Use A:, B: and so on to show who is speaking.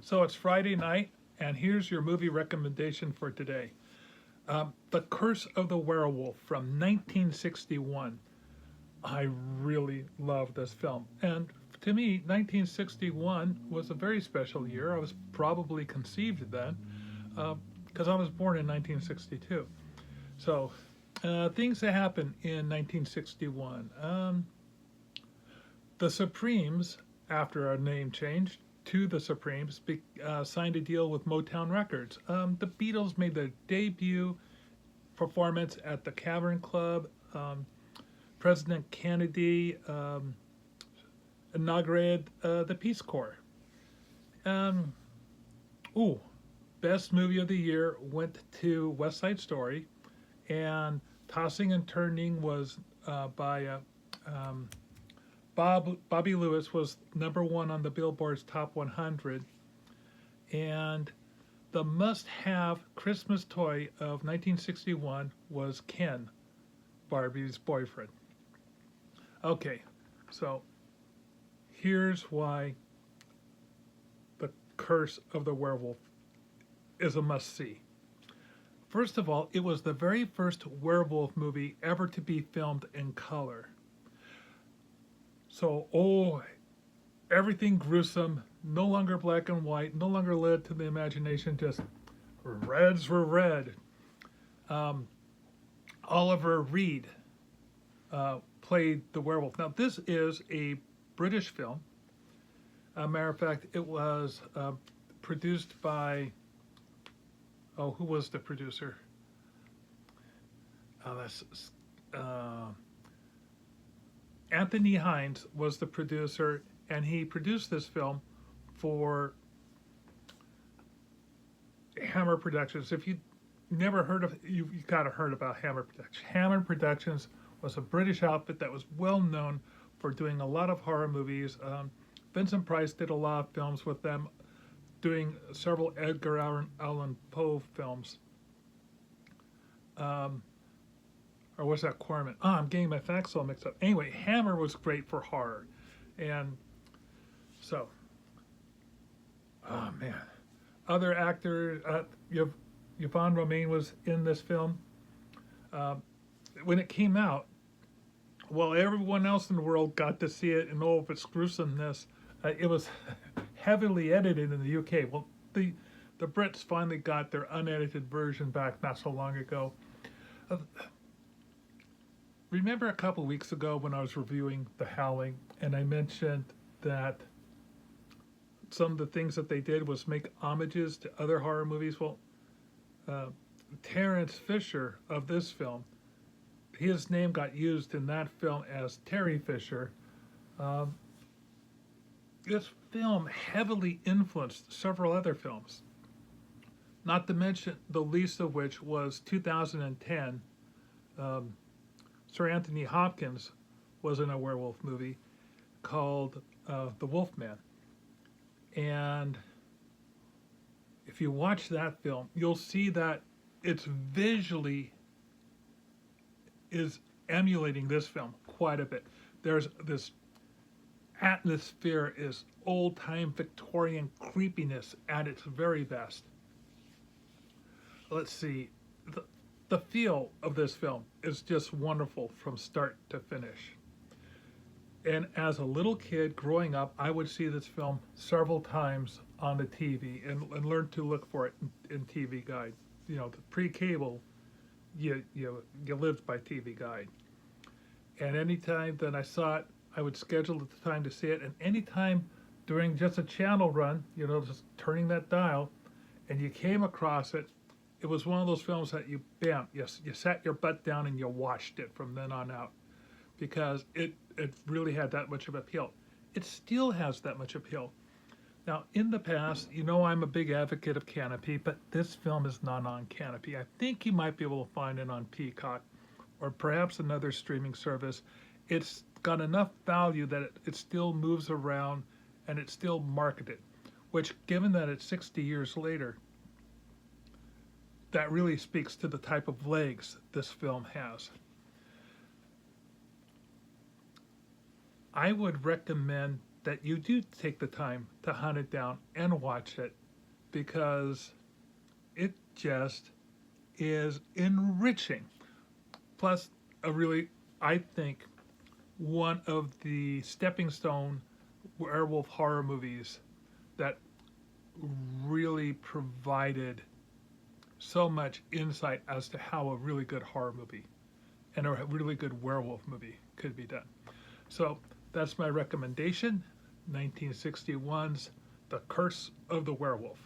A: So it's Friday night, and here's your movie recommendation for today. The Curse of the Werewolf from 1961. I really love this film. And to me, 1961 was a very special year. I was probably conceived then, because I was born in 1962. So, things that happened in 1961. The Supremes, after our name changed to the Supremes, signed a deal with Motown Records. The Beatles made their debut performance at the Cavern Club. President Kennedy inaugurated the Peace Corps. Um, ooh, Best movie of the year went to West Side Story, and Tossing and Turning was by Bobby Lewis was number one on the Billboard's Top 100, and the must-have Christmas toy of 1961 was Ken, Barbie's boyfriend. Okay, so here's why The Curse of the Werewolf is a must-see. First of all, it was the very first werewolf movie ever to be filmed in color. So, everything gruesome, no longer black and white, no longer led to the imagination, just reds were red. Oliver Reed played the werewolf. Now, this is a British film. As a matter of fact, it was produced by, who was the producer? Anthony Hines was the producer, and he produced this film for Hammer Productions. If you never heard of, you gotta heard about Hammer Productions. Hammer Productions was a British outfit that was well known for doing a lot of horror movies. Vincent Price did a lot of films with them, doing several Edgar Allan Poe films. Or was that Corman? I'm getting my facts all mixed up. Anyway, Hammer was great for horror. And so, man. Other actors, Yvonne Romain was in this film. When it came out, well, everyone else in the world got to see it and all of its gruesomeness. It was heavily edited in the UK. Well, the Brits finally got their unedited version back not so long ago. Remember a couple weeks ago when I was reviewing The Howling, and I mentioned that some of the things that they did was make homages to other horror movies? Well, Terence Fisher of this film, his name got used in that film as Terry Fisher. This film heavily influenced several other films, not to mention the least of which was 2010. Sir Anthony Hopkins was in a werewolf movie called The Wolfman. And if you watch that film, you'll see that it's visually is emulating this film quite a bit. There's this atmosphere is old-time Victorian creepiness at its very best. Let's see. The feel of this film is just wonderful from start to finish. And as a little kid growing up, I would see this film several times on the TV and learn to look for it in TV Guide. You know, the pre-cable, you lived by TV Guide. And anytime that I saw it, I would schedule the time to see it. And anytime during just a channel run, just turning that dial, and you came across it, it was one of those films that you sat your butt down and you watched it from then on out, because it really had that much of appeal. It still has that much appeal. Now, in the past, I'm a big advocate of Canopy, but this film is not on Canopy. I think you might be able to find it on Peacock or perhaps another streaming service. It's got enough value that it still moves around and it's still marketed, which, given that it's 60 years later, that really speaks to the type of legs this film has. I would recommend that you do take the time to hunt it down and watch it, because it just is enriching. Plus, a really, I think, one of the stepping stone werewolf horror movies that really provided so much insight as to how a really good horror movie and a really good werewolf movie could be done. So that's my recommendation, 1961's The Curse of the Werewolf.